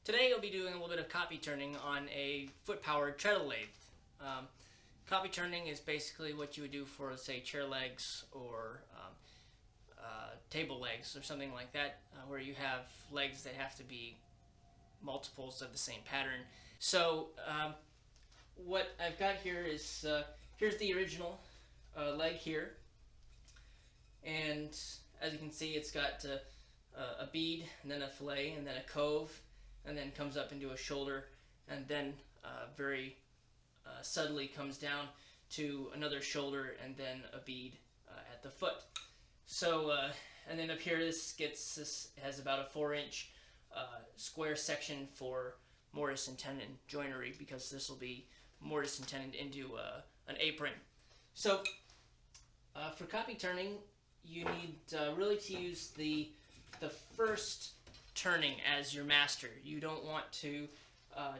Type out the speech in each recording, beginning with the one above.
Today I'll be doing a little bit of copy turning on a foot-powered treadle lathe. Copy turning is basically what you would do for, say, chair legs or table legs or something like that, where you have legs that have to be multiples of the same pattern. So what I've got here is, here's the original leg here, and as you can see, it's got a bead, and then a fillet, and then a cove, and then comes up into a shoulder, and then very subtly comes down to another shoulder, and then a bead at the foot. So, and then up here, this has about a 4-inch square section for mortise and tenon joinery, because this will be mortise and tenon into an apron. So, for copy turning, you need really to use the first turning as your master. You don't want to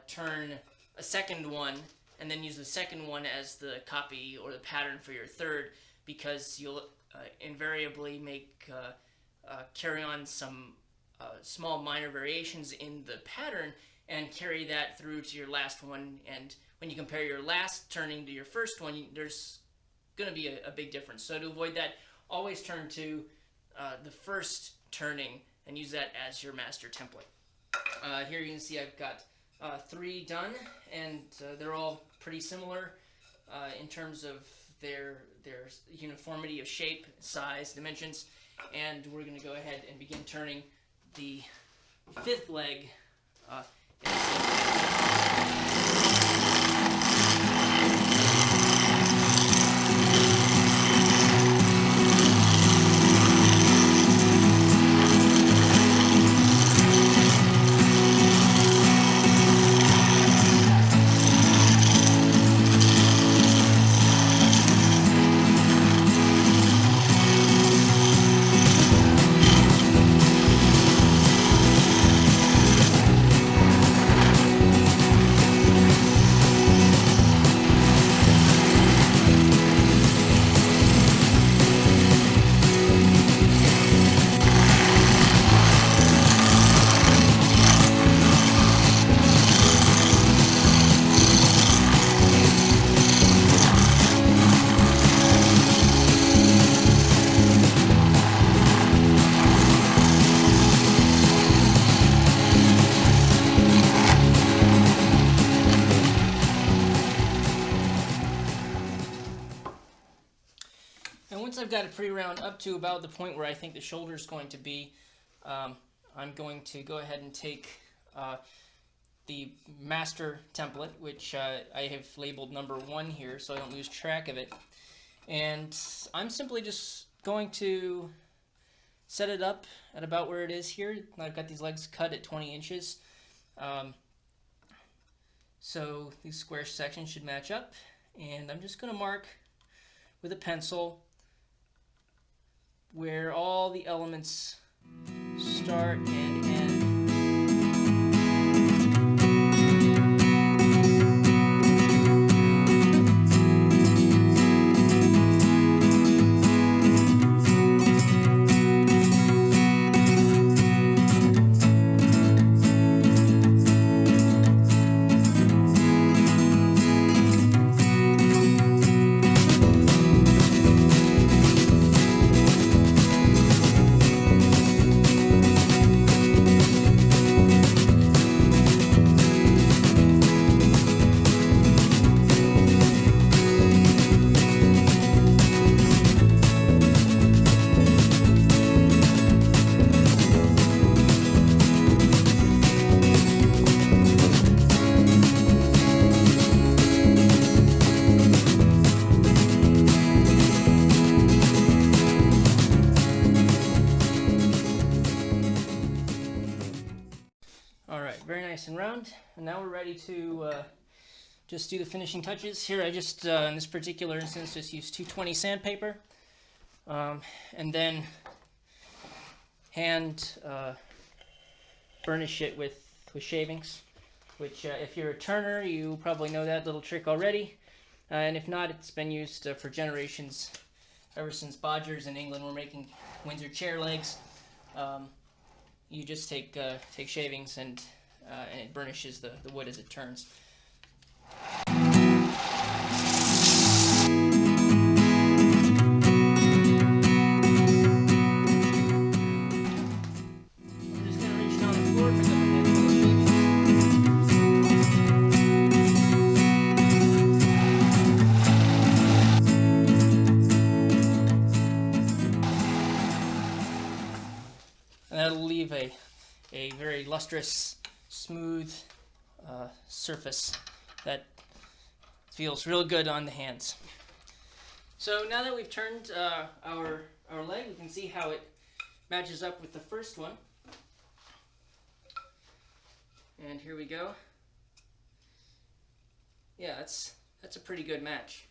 turn a second one and then use the second one as the copy or the pattern for your third, because you'll invariably carry on some small minor variations in the pattern and carry that through to your last one. And when you compare your last turning to your first one, there's going to be a big difference. So to avoid that, always turn to the first turning and use that as your master template. Here you can see I've got 3 done, and they're all pretty similar in terms of their uniformity of shape, size, dimensions. And we're going to go ahead and begin turning the 5th leg in the same way. And once I've got it pretty round up to about the point where I think the shoulder is going to be, I'm going to go ahead and take the master template, which I have labeled number 1 here so I don't lose track of it. And I'm simply just going to set it up at about where it is here. I've got these legs cut at 20 inches. So these square sections should match up. And I'm just going to mark with a pencil where all the elements start and end. Very nice and round, and now we're ready to just do the finishing touches. Here I just, in this particular instance, just used 220 sandpaper, and then hand burnish it with shavings, which if you're a turner, you probably know that little trick already, and if not, it's been used for generations, ever since Bodgers in England were making Windsor chair legs. You just take shavings and and it burnishes the wood as it turns. And that'll leave a very lustrous, smooth surface that feels real good on the hands. So now that we've turned our leg, we can see how it matches up with the first one. And here we go. Yeah, that's a pretty good match.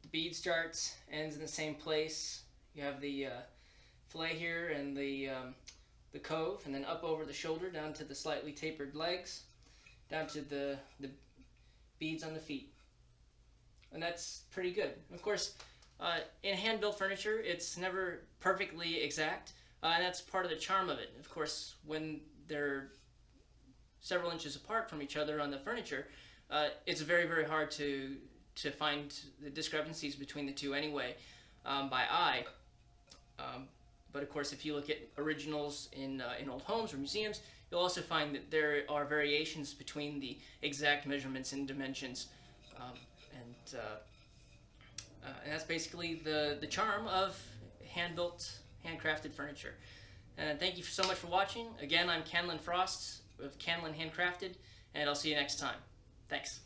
The bead starts, ends in the same place. You have the fillet here and the cove, and then up over the shoulder down to the slightly tapered legs, down to the beads on the feet. And that's pretty good. Of course, in hand-built furniture, it's never perfectly exact, and that's part of the charm of it. Of course, when they're several inches apart from each other on the furniture, it's very, very hard to find the discrepancies between the two anyway by eye. But of course, if you look at originals in old homes or museums, you'll also find that there are variations between the exact measurements and dimensions, and that's basically the charm of hand-built, handcrafted furniture. And thank you so much for watching. Again, I'm Canlin Frost of Canlin Handcrafted, and I'll see you next time. Thanks.